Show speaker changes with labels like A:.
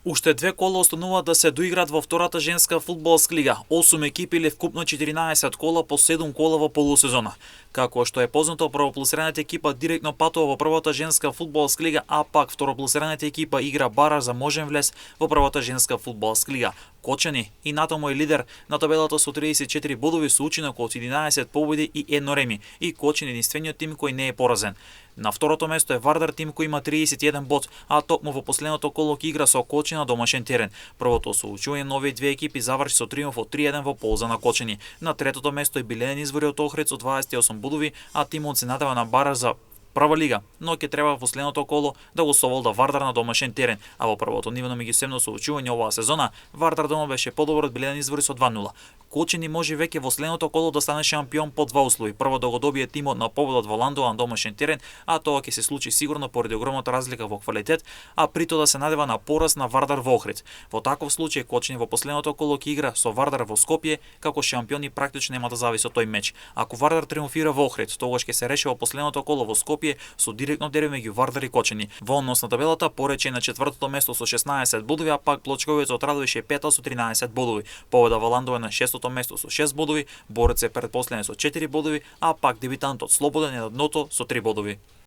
A: Уште две кола остануваат да се доиграат во втората женска фудбалска лига. 8 екипи или вкупно 14 кола по 7 кола во полусезона. Како што е познато, првопласираната екипа директно патува во првата женска фудбалска лига, а пак второпласираната екипа игра бараж за можен влез во првата женска фудбалска лига. Кочани и натаму е лидер на табелата со 34 бодови со учинок од 11 победи и 1 реми, и Кочани единствениот тим кој не е поразен. На второто место е Вардар тим кој има 31 бод, а токму во последното коло ќе игра со Кочани на домашен терен. Првото соучување на овие две екипи заврши со триумф од 3-1 во полза на Кочани. На третото место е Билен Извори од Охрид со 28 бодови, а тимот се надева на бараж за прва лига, но ќе треба во следното коло да го соволда Вардар на домашен терен, а во првото нивно меѓусебно соучување оваа сезона Вардар дома беше подобар од Билен Извори со 2-0. Кочани може веќе во следното коло да стане шампион по два услови. Прво да го добие тимот на победот во Ландова на домашен терен, а тоа ќе се случи сигурно поради огромната разлика во квалитет, а прито да се надева на пораз на Вардар во Охрид. Во таков случај Кочани во последното коло ќе игра со Вардар во Скопје, како шампиони практично нема да зависи од тој меч. Ако Вардар триумфира во Охрид, тогаш ќе се реши во последното коло во Скопје со директно дерби меѓу Вардар и Кочани. Во однос на табелата Порече на четвртото место со 16 бодови, а пак Плочковец од Радовиш е пета со 13 бодови. Победа во Ландова на шестото место со 6 бодови, Борец е предпоследен со 4 бодови, а пак дебитантот Слободен е на дното со 3 бодови.